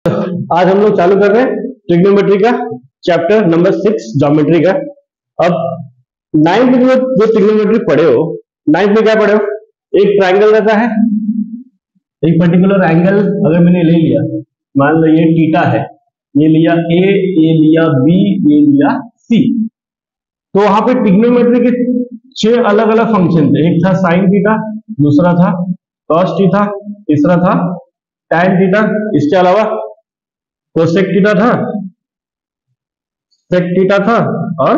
आज हम लोग चालू कर रहे हैं ट्रिग्नोमेट्री का चैप्टर नंबर 6 ज्योमेट्री का। अब नाइन्थ में जो ट्रिग्नोमेट्री पढ़े हो, नाइन्थ में क्या पढ़े हो? एक ट्राइंगल रहता है, एक पर्टिकुलर एंगल अगर मैंने ले लिया, मान लो ये थीटा है, ये लिया ए, ये लिया बी, ये लिया सी, तो वहां पे ट्रिग्नोमेट्री के 6 अलग अलग फंक्शन थे। एक था साइन थीटा, दूसरा था कॉस थीटा, तीसरा था टैन थीटा, इसके अलावा कोसेक थीटा था, सेक थीटा था और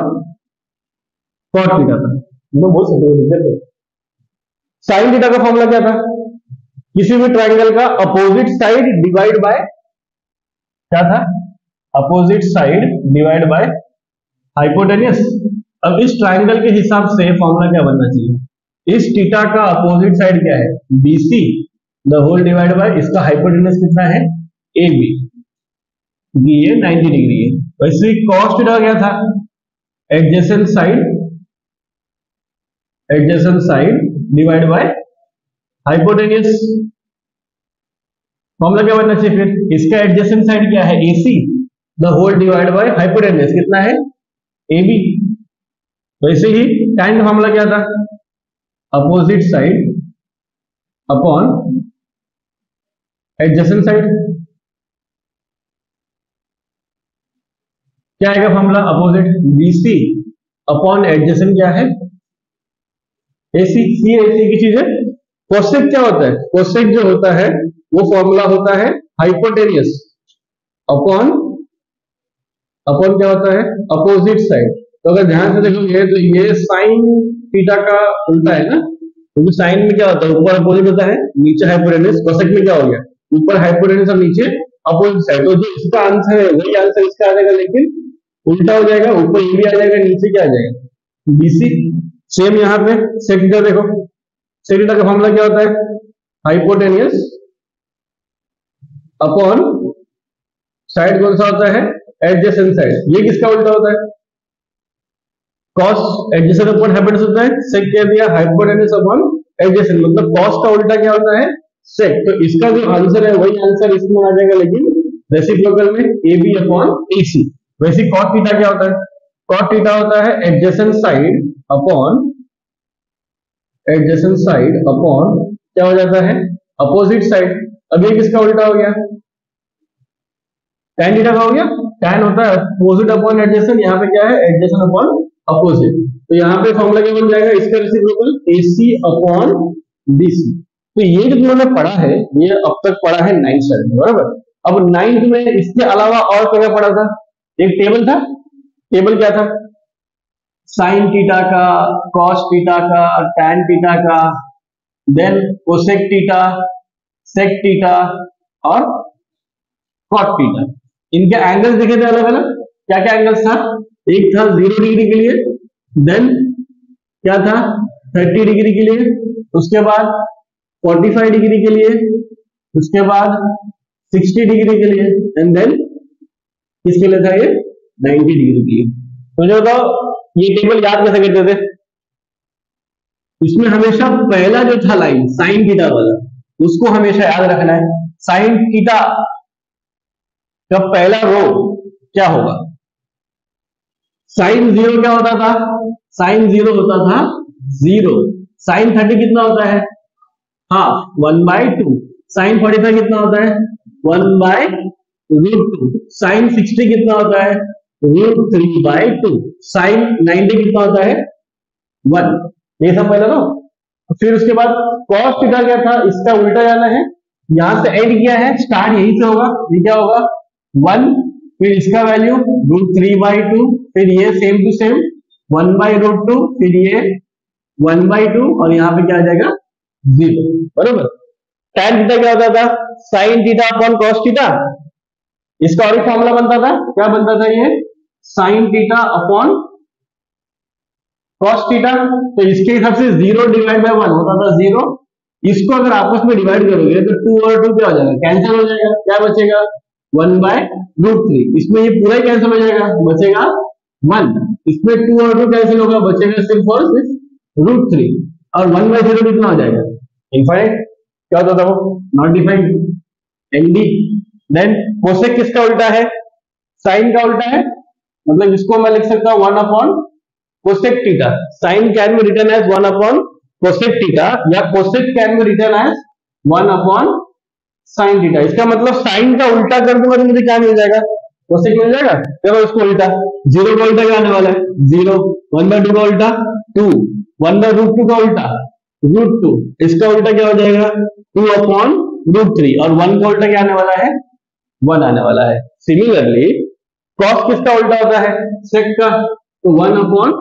कॉट थीटा था। बोल सकते हो। साइन थीटा का फॉर्मूला क्या था? किसी भी ट्राइंगल का अपोजिट साइड डिवाइड बाय क्या था? Opposite side divide by hypotenuse. अब इस ट्राइंगल के हिसाब से फॉर्मूला क्या बनना चाहिए? इस थीटा का अपोजिट साइड क्या है? BC the whole divide by इसका हाइपोटेन्यूस कितना है? AB। ये 90 डिग्री है। वैसे कॉस थीटा क्या था? Adjacent side divide by hypotenuse. Formula क्या बनना चाहिए फिर? इसका एडजेसेंट साइड क्या है? AC the whole divide by hypotenuse कितना है? AB। वैसे ही tan का फॉर्मूला क्या था? Opposite side upon adjacent side. क्या आएगा formula? Opposite BC upon adjacent क्या है? AC। ये AC की चीज है। कोसेक क्या होता है? कोसेक जो होता है वो फॉर्मूला होता है हाइपोटेन्यूस अपॉन क्या होता है? Opposite side. तो अगर ध्यान से देखोगे तो ये साइन थीटा का उल्टा है ना, क्योंकि साइन में क्या होता है? ऊपर अपोजिट होता है, नीचे हाइपोटेन्यूस। कोसेक में क्या हो गया? ऊपर हाइपोटेन्यूस और नीचे अपोजिट साइड। तो जो इसका आंसर है वही आंसर इसका आ जाएगा, लेकिन उल्टा हो जाएगा। ऊपर ये भी आ जाएगा, नीचे क्या आ जाएगा? BC। सेम यहाँ पे सेक थीटा देखो, सेक थीटा का फॉर्मूला क्या होता है? हाइपोटेन्यूस अपॉन साइड कौन सा होता है? Adjacent side. ये किसका उल्टा होता है? कॉस एडजेसेंट अपॉन हाइपोटेन्यूस होता है। सेक कह दिया हाइपोटेन्यूस अपॉन एडजेसेंट, मतलब कॉस का उल्टा क्या होता है? सेक। तो इसका जो आंसर है वही आंसर इसमें आ जाएगा, लेकिन रेसिप्रोकल में AB अपॉन AC। वैसे कॉट थीटा क्या होता है? कॉट थीटा होता है एडजेसेंट साइड अपॉन क्या हो जाता है? Opposite side. अब ये किसका उल्टा हो गया? टैन थीटा का हो गया। टैन होता है अपोजिट अपॉन एडजेसेंट, यहाँ पे क्या है? Adjacent upon opposite. तो यहाँ पे फॉर्मूला क्या बन जाएगा? इसका रेसिप्रोकल AC अपॉन BC। तो ये जो तुमने पढ़ा है, ये अब तक पढ़ा है 9th स्टैंडर्ड में, बराबर। अब 9th में इसके अलावा और क्या पढ़ा था? एक टेबल था। टेबल क्या था? साइन थीटा का, कॉस थीटा का, टैन थीटा का, then cosec theta, sec theta और कॉट थीटा। इनके एंगल्स देखे थे अलग अलग। क्या क्या एंगल्स था? एक था 0 डिग्री के लिए, देन क्या था? 30 डिग्री के लिए, उसके बाद 45 डिग्री के लिए, उसके बाद 60 डिग्री के लिए, एंड देन किसके लिए था? ये 90 डिग्री के लिए। तो जो बताओ ये टेबल याद कैसे करते थे? इसमें हमेशा पहला जो था लाइन साइन थीटा वाला, उसको हमेशा याद रखना है। साइन थीटा का पहला रो क्या होगा? साइन 0 क्या होता था? साइन 0 होता था 0। साइन 30 कितना होता है? हाफ 1/2। साइन 45 कितना होता है? 1/√2। साइन 60 कितना होता है? √3/2। साइन 90 कितना होता है? 1। ये सब पहले ना। फिर उसके बाद कॉस थीटा क्या था? इसका उल्टा जाना है। यहां से एंड किया है, स्टार्ट यहीं से होगा। ये क्या होगा? 1। फिर इसका वैल्यू √3/2, फिर ये सेम टू सेम 1/√2, फिर ये 1/2 और यहाँ पे क्या आ जाएगा? 0, बरोबर। टैन थीटा क्या होता था? Sine theta upon cos theta. इसका और एक फॉर्मूला बनता था। क्या बनता था? ये sine theta upon cos theta. तो इसके हिसाब से 0 डिवाइड बाय 1 होता था 0। इसको अगर आपस में डिवाइड करोगे तो 2 और 2 क्या हो जाएगा? कैंसिल हो जाएगा। क्या बचेगा? 1/√3। इसमें ये पूरा ही कैंसिल हो जाएगा, बचेगा 1। इसमें 2 और 2 कैंसिल होगा, बचेगा सिर्फ और सिर्फ √3। और 1/0 कितना हो जाएगा? इनफाइनाइट। क्या होता था वो? Not defined. ND then cosec किसका उल्टा है? साइन का उल्टा है, मतलब इसको मैं लिख सकता हूं 1 upon cosec theta. Sine can be written as 1 upon cosec theta, या cosec can be written as 1 upon sine theta. इसका मतलब साइन का उल्टा कर दूंगा तो मुझे क्या मिल जाएगा? कोसेक मिल जाएगा। चलो इसको उल्टा, 0 का उल्टा क्या आने वाला है? 0, 1/2 का उल्टा 2, 1/√2 का उल्टा √2, इसका उल्टा क्या हो जाएगा? 2 अपॉन √3, और 1 का उल्टा क्या आने वाला है? 1 आने वाला है। सिमिलरली कॉस किसका उल्टा होता है? सेक का, तो 1 अपॉन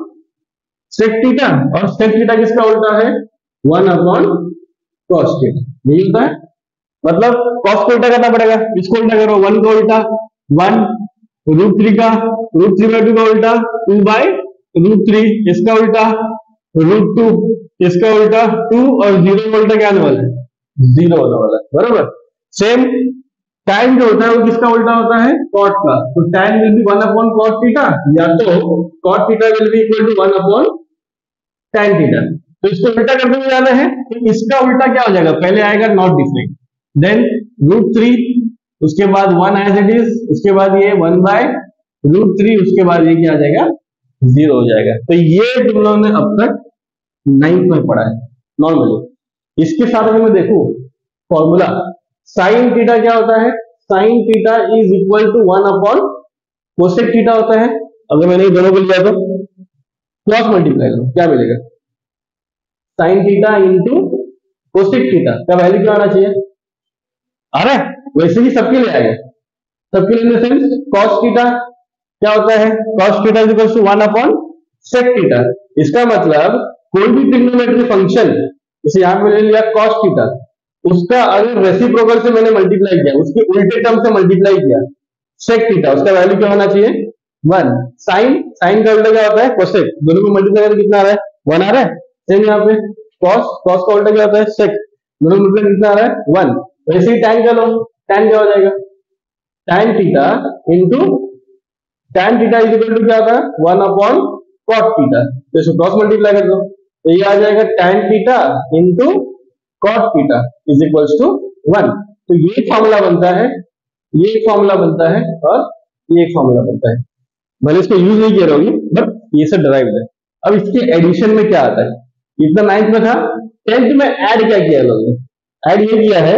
सेक थीटा, और सेक थीटा किसका उल्टा है? 1 अपॉन कॉस थीटा। यही होता है, मतलब कॉस को उल्टा करना पड़ेगा, इसको उल्टा करो, 1 का उल्टा 1, √3 का √3/2 का उल्टा 2/√3, इसका उल्टा √2, इसका उल्टा 2, और 0 का उल्टा क्या आने वाला है? 0 होने वाला है, बराबर। सेम tan जो होता है वो किसका उल्टा होता है? cot का, तो tan will be 1 upon cot theta, या तो cot theta will be equal to 1 upon tan theta. तो इसको उल्टा करते हुए जाना है, तो इसका उल्टा क्या हो जाएगा? पहले आएगा नॉट डिफरेंट, देन √3, उसके बाद 1 एज इट इज, उसके बाद ये 1/√3, उसके बाद ये क्या आ जाएगा? 0 हो जाएगा। तो ये तुम लोगों ने अब तक 9th में पढ़ा है नॉर्मली। इसके साथ अगर मैं देखूं फॉर्मूला, साइन थीटा क्या होता है? Sine theta is equal to 1 upon cosec theta होता है। अगर मैंने दोनों को लिया तो क्रॉस मल्टीप्लाई करो, क्या मिलेगा? Sine theta into cosec theta का वैल्यू क्या आना चाहिए? आ रहा है? वैसे ही सबके लिए आएगा, सबके लिए in the sense cos theta क्या होता है? Cos theta is equal to 1 upon sec theta. इसका मतलब कोई भी ट्रिग्नोमेट्री फंक्शन, जैसे यहां पे मैंने लिया कॉस थीटा, उसका अगर रेसिप्रोकल से मैंने मल्टीप्लाई किया, उसके उल्टे टर्म से मल्टीप्लाई किया सेक थीटा, उसका वैल्यू क्या होना चाहिए? 1। साइन, साइन का उल्टा क्या होता है? कोसेक, दोनों को मल्टीप्लाई करके कितना आ रहा है? 1 आ रहा है। सेम यहाँ पे कॉस, कॉस का उल्टा क्या होता है? सेक, दोनों को मल्टीप्लाई कितना आ रहा है? 1। वैसे ही tan का लो, tan क्या हो जाएगा? tan theta into tan theta is equal to क्या होता है? 1 अपॉन cot थीटा, तो इसको क्रॉस मल्टीप्लाई कर दो, तो ये आ जाएगा tan theta into cot theta is equal to 1। तो ये फॉर्मूला बनता है, ये फॉर्मूला बनता है, और ये फॉर्मूला बनता है। भले इसको यूज नहीं किया रहोगे, बट ये सब डिराइव्ड है। अब इसके एडिशन में क्या आता है? इतना 9th में था, 10th में ऐड क्या किया लोगों ने? ऐड ये किया है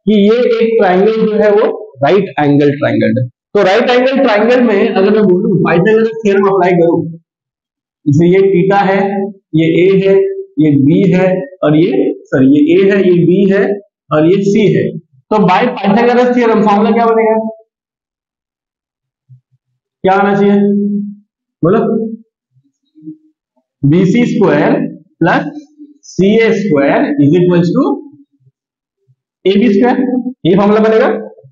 कि ये एक ट्राइंगल जो है वो राइट एंगल ट्राइंगल है। तो राइट एंगल ट्राइंगल में अगर मैं बोलूं पाइथागोरस थ्योरम अप्लाई करूं, जैसे ये थीटा है, ये ए है, ये बी है, और ये ये ए है, ये बी है, और ये सी है, तो बाय पाइथागोरस थ्योरम फॉर्मूला क्या बनेगा? क्या आना चाहिए? बोलो। BC square plus CA square is equal to AB square, ये फॉर्मूला बनेगा।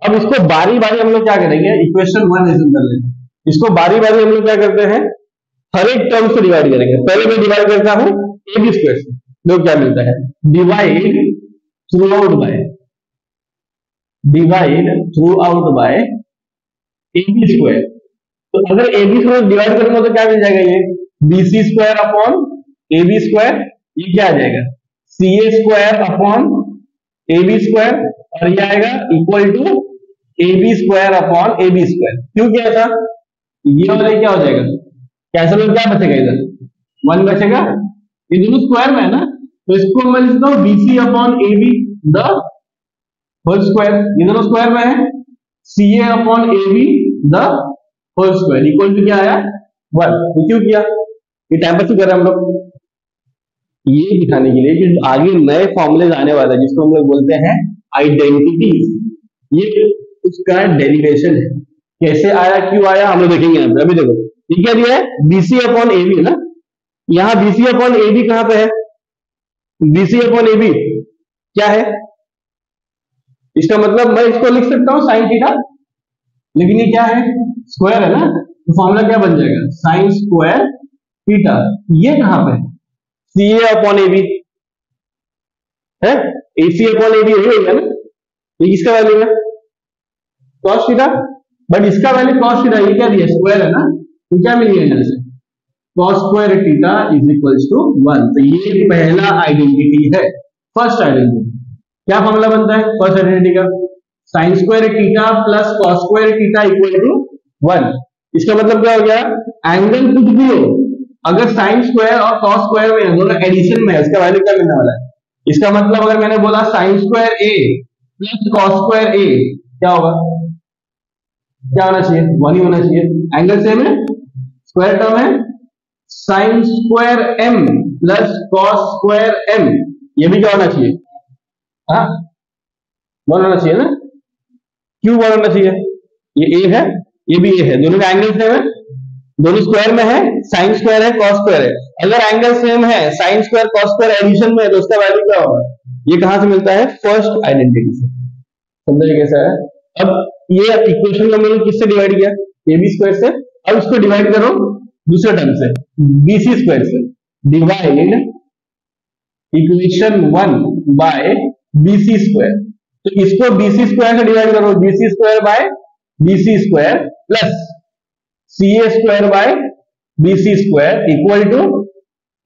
अब इसको बारी बारी हम लोग क्या करेंगे? इक्वेशन 1 रेज्यूम कर लेंगे। इसको बारी बारी हम लोग क्या करते हैं? हर एक टर्म से डिवाइड करेंगे। पहले मैं डिवाइड करता हूं AB स्क्वायर से, तो क्या मिलता है? Divide through out by AB square. तो अगर AB स्क्वायर डिवाइड करूंगा तो क्या मिल जाएगा? ये BC square upon AB square, ये क्या आ जाएगा? CA square upon AB square, और ये आएगा equal to AB square upon AB square. क्यों किया था? ये वाला क्या हो जाएगा? कैंसिल में क्या बचेगा? इधर 1 बचेगा, ये दोनों स्क्वायर में है ना, तो इसको मैं लिखता हूं BC upon AB the whole square, ये दोनों स्क्वायर में है, CA upon AB the whole square equal to क्या आया? 1। तो क्यों किया? ये टाइम पर क्यों कर रहे हैं हम लोग? ये दिखाने के लिए कि आगे नए फॉर्मूले आने वाले हैं, जिसको हम लोग बोलते हैं आइडेंटिटी। ये उसका डेरिवेशन है, कैसे आया, क्यों आया, हम लोग देखेंगे यहाँ पे। अभी देखो ये क्या दिया है? BC अपॉन AB है ना, यहाँ BC अपॉन AB कहां पे है? BC अपॉन AB क्या है? इसका मतलब मैं इसको लिख सकता हूं साइन थीटा, लेकिन ये क्या है? स्क्वायर है ना, तो फॉर्मूला क्या बन जाएगा? Sign square theta. ये कहां पे? CA अपॉन AB है, AC अपॉन AB यही होगा ना, ये किसका वैल्यू है? cos थीटा, बट इसका वैल्यू cos थीटा, ये क्या दिया? स्क्वायर है ना, तो क्या मिल गया यहाँ से? cos square theta is equal to 1। तो ये पहला आइडेंटिटी है, फर्स्ट आइडेंटिटी। क्या फॉर्मूला बनता है फर्स्ट आइडेंटिटी का? Sine square theta plus cos square theta equal to 1। इसका मतलब क्या हो गया, एंगल कुछ भी हो, अगर साइन स्क्वायर और कॉस स्क्वायर में दोनों एडिशन में है, उसका वैल्यू क्या मिलने वाला है। इसका मतलब अगर मैंने बोला sine square a plus cos square a, क्या होगा, क्या होना चाहिए, 1 ही होना चाहिए। एंगल सेम है, स्क्वायर टर्म है, sine square m plus cos square m, ये भी क्या होना चाहिए, हाँ 1 होना चाहिए ना, क्यों 1 होना चाहिए, ये ए है ये भी ए है, दोनों का एंगल सेम है, दोनों स्क्वायर में है, साइन स्क्वायर है कॉस स्क्वायर है। अगर एंगल सेम है, sine square cos square addition में है, तो उसका वैल्यू क्या होगा, ये कहां से मिलता है, फर्स्ट आइडेंटिटी से। समझे कैसा है। अब ये इक्वेशन का मैंने किससे डिवाइड किया, ए बी स्क्वायर से। अब इसको डिवाइड करो दूसरे टर्म से, बीसी स्क्वायर से। Divide equation 1 by BC square, तो इसको बीसी स्क्वायर से डिवाइड करो, BC square by BC square plus C A square by BC square equal to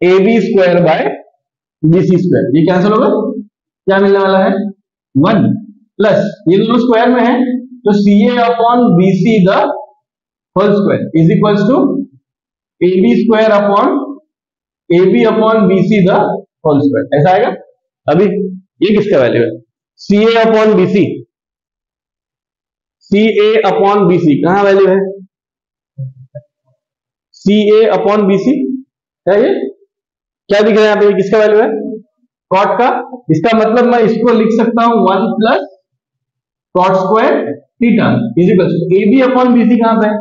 A B square by BC square. ये cancel होगा, क्या मिलने वाला है, 1 प्लस ये दोनों स्क्वायर में है, तो c a upon B c the whole square is equals to A B square upon a B upon B c the whole square, ऐसा आएगा। अभी ये किसका वैल्यू है, c a upon B c, c a upon B C कहां value है, c a upon B C है, ये क्या दिख रहा है यहाँ पे, किसका वैल्यू है, कॉट का। इसका मतलब मैं इसको लिख सकता हूं 1 plus cot square theta is equal to A B upon B C, कहां पे है,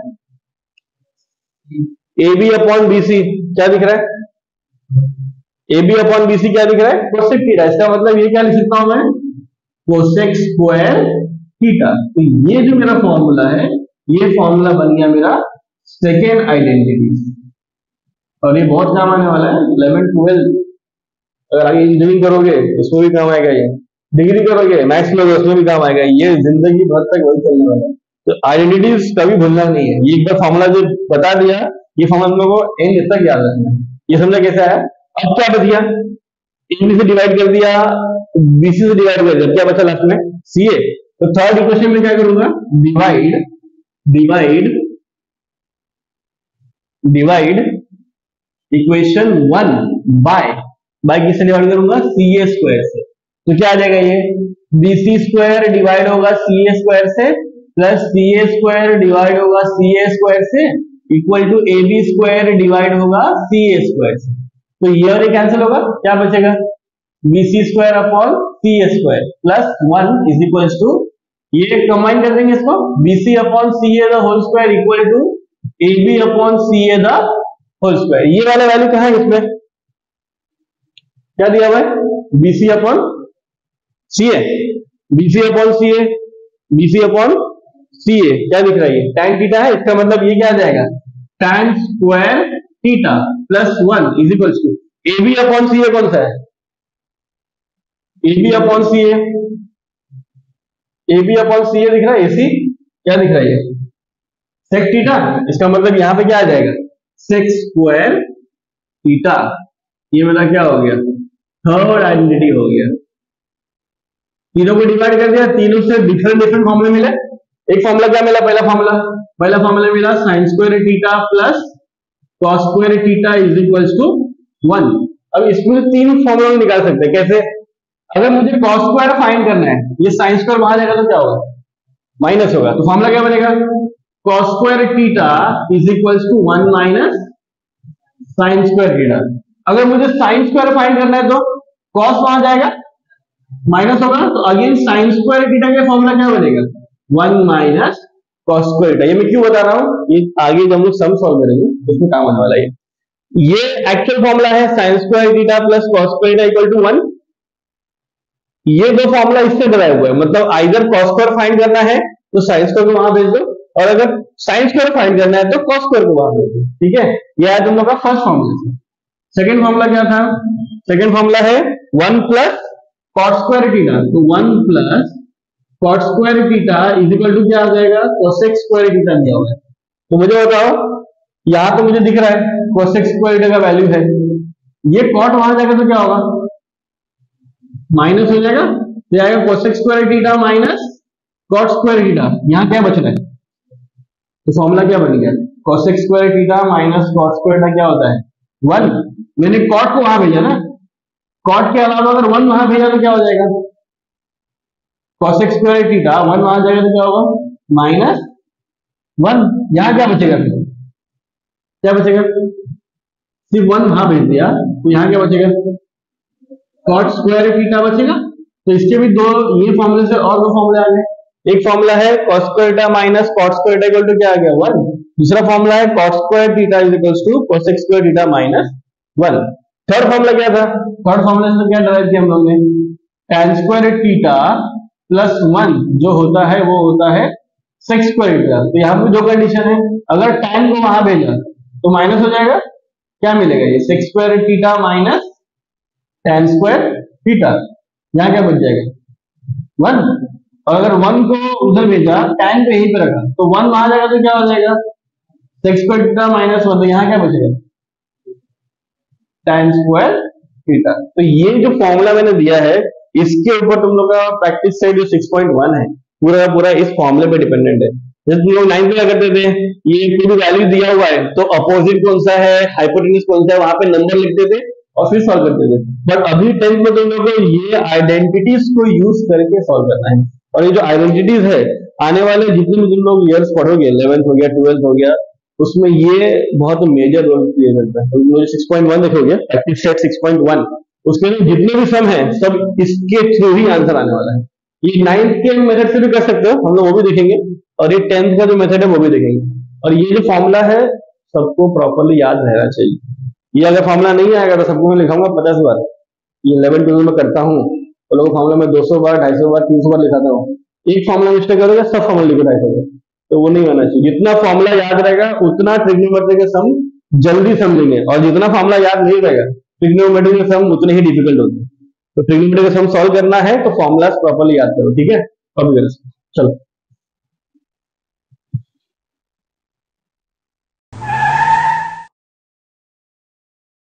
A B upon B C क्या दिख रहा है, A B upon B C क्या दिख रहा है, कोसेक थीटा। इसका मतलब ये क्या लिख सकता हूं मैं, कोसेक स्क्वायर थीटा। तो ये जो मेरा फॉर्मूला है, ये फॉर्मूला बन गया मेरा सेकेंड आइडेंटिटी, और ये बहुत काम आने वाला है 11 12, अगर आगे इंजीनियरिंग करोगे उसमें भी काम आएगा, ये डिग्री करोगे मैथ्स लोगे उसमें भी काम आएगा, ये जिंदगी भर तक वही चलने वाला है। तो आइडेंटिटीज कभी भूलना नहीं है, ये एक बार फॉर्मूला जो बता दिया, ये फॉर्मूला हम लोगों को एंड तक याद रखना है। ये समझा कैसा है। अब क्या बच गया, ए से डिवाइड कर दिया, बीसी से डिवाइड कर दिया, क्या बचा लास्ट में, सी ए। तो थर्ड इक्वेशन में क्या करूंगा, divide divide divide equation 1 by किससे डिवाइड करूंगा, सी ए स्क्वायर से। तो क्या आ जाएगा, ये बीसी स्क्वायर डिवाइड होगा सी ए स्क्वायर से plus C A square divide होगा सी ए स्क्वायर से equal to A B square divide होगा सी ए स्क्वायर से। तो ये और ये कैंसिल होगा, क्या बचेगा, BC square upon C A square plus 1 is equal to, ये कंबाइन कर देंगे इसको, BC upon C A the whole square equal to A B upon C A the whole square. ये वाला वैल्यू कहां है, इसमें क्या दिया हुआ है, बीसी अपॉन सी ए, बीसी अपॉन सी ए, बीसी अपॉन सी ए क्या दिख रहा है, ये tan थीटा है। इसका मतलब ये क्या आ जाएगा, tan square theta plus 1 is equal to A B upon C a, कौन सा है, A B upon C a, a B upon C a दिख रहा है, एसी क्या दिख रहा है, ये सेक थीटा। इसका मतलब यहां पे क्या आ जाएगा, सेक स्क्वायर थीटा। ये मेरा क्या हो गया, थर्ड आइडेंटिटी हो गया। तीनों को डिवाइड कर दिया, तीनों से डिफरेंट फॉर्मूले मिले। एक फॉर्मूला क्या मिला, पहला फॉर्मूला मिला sine square theta plus cos square theta is equal to 1। अब इसमें से तीन फॉर्मूला निकाल सकते हैं, कैसे, अगर मुझे कॉस स्क्वायर फाइंड करना है, ये साइन स्क्वायर वहां जाएगा तो क्या होगा, माइनस होगा। तो फॉर्मूला क्या बनेगा, cos square theta is equal to 1 minus sine square theta. अगर मुझे साइन स्क्वायर फाइंड करना है तो कॉस वहां जाएगा, माइनस होगा, तो अगेन साइन स्क्वायर थीटा का फॉर्मूला क्या बनेगा, 1 माइनस कॉस स्क्वायर थीटा। ये मैं क्यों बता रहा हूं, ये आगे जब हम लोग सम सॉल्व करेंगे उसमें काम आने वाला है। ये एक्चुअल फॉर्मूला है sine square theta plus cos square theta equal to 1। ये दो फॉर्मूला इससे ड्राइव हुआ है, मतलब आइदर कॉस स्क्वायर फाइंड करना है तो साइन स्क्वायर को वहां भेज दो, और अगर साइन स्क्वायर फाइंड करना है तो कॉस स्क्वायर को वहां भेज दो। ठीक है, ये है तुम लोग का फर्स्ट फॉर्मूला। सेकंड फॉर्मूला क्या था, सेकंड फॉर्मूला है 1 प्लस कॉट स्क्वायर थीटा। तो 1 plus cot square theta is equal to क्या आ जाएगा, कोसेक स्क्वायर थीटा दिया हुआ है। तो मुझे बताओ, यहां तो मुझे दिख रहा है कोसेक स्क्वायर थीटा का वैल्यू है, ये कॉट वहां जाएगा तो क्या होगा, माइनस हो जाएगा, तो आएगा cosec square theta minus cot square theta, यहाँ क्या बच रहा है, तो फॉर्मूला क्या बन गया, cosec square theta minus cot square theta क्या होता है 1। मैंने कॉट को वहां भेजा ना, कॉट के अलावा अगर 1 वहां भेजा तो क्या हो जाएगा, कोसेक स्क्वायर थीटा 1 वहां जाएगा तो क्या होगा माइनस 1। यहाँ क्या बचेगा, फिर क्या बचेगा, सिर्फ 1 वहां भेज दिया तो यहाँ क्या बचेगा, कॉट स्क्वायर थीटा बचेगा। तो इसके भी दो, ये फॉर्मूले से और दो फॉर्मूले आ गए, एक फॉर्मूला है cos square theta minus cot square theta equal to क्या आ गया 1, दूसरा फॉर्मूला है cot square theta is equals to cosec square theta minus 1। Third formula क्या था, थर्ड फॉर्मूले से क्या डराइव किया हम लोग ने, tan स्क्वायर थीटा प्लस 1 जो होता है वो होता है sec स्क्वायर थीटा। तो यहाँ पे दो कंडीशन है, अगर tan को वहां भेजा तो माइनस हो जाएगा, क्या मिलेगा ये sec square theta minus tan square theta, यहाँ क्या बच जाएगा 1। और अगर 1 को उधर भेजा tan पे यहीं पे रखा तो 1 वहां जाएगा तो क्या हो जाएगा sec स्क्वायर थीटा माइनस 1, तो यहाँ क्या बचेगा tan स्क्वायर थीटा। तो ये जो फॉर्मूला मैंने दिया है इसके ऊपर तुम लोग का प्रैक्टिस सेट जो 6.1 है पूरा पूरा इस फॉर्मूले पे डिपेंडेंट है। जैसे तुम लोग 9th में क्या करते थे, ये कोई भी वैल्यू दिया हुआ है तो अपोजिट कौन सा है हाइपोटेन्यूज कौन सा है वहां पे नंबर लिखते थे और फिर सॉल्व करते थे। बट अभी 10th में तुम लोग को ये आइडेंटिटीज को यूज करके सॉल्व करना है, और ये जो आइडेंटिटीज है आने वाले जितने भी तुम लोग ईयर्स पढ़ोगे 11th हो गया 12th हो गया उसमें ये बहुत मेजर रोल प्ले करता है। तो तुम लोग 6.1 देखोगे प्रैक्टिस सेट 6.1 उसके लिए जितने भी सम है सब इसके थ्रू ही आंसर आने वाला है। ये 9th के मेथड से भी कर सकते हो, हम लोग वो भी देखेंगे, और ये 10th का जो मेथड है वो भी देखेंगे। और ये जो फॉर्मूला है सबको प्रॉपरली याद रहना चाहिए। ये अगर फॉर्मूला नहीं आएगा तो सबको मैं लिखाऊंगा 50 बार, ये 11 12 में करता हूँ तो लोग फॉर्मूला में 200 बार 250 बार 300 बार लिखाता हूँ, एक फॉर्मूला मिस्टेक करोगे सब फॉर्मूला लिखो 250 बार, तो वो नहीं होना चाहिए। जितना फॉर्मूला याद रहेगा उतना ट्रिग्नोमेट्री के सम जल्दी समझेंगे, और जितना फॉर्मूला याद नहीं रहेगा ट्रिग्नोमेट्री के सम उतने ही डिफिकल्ट होते हैं। तो ट्रिग्नोमेट्री का सम सॉल्व करना है तो फॉर्मूलाज प्रॉपर्ली याद करो, ठीक है। कॉपी करो, चलो।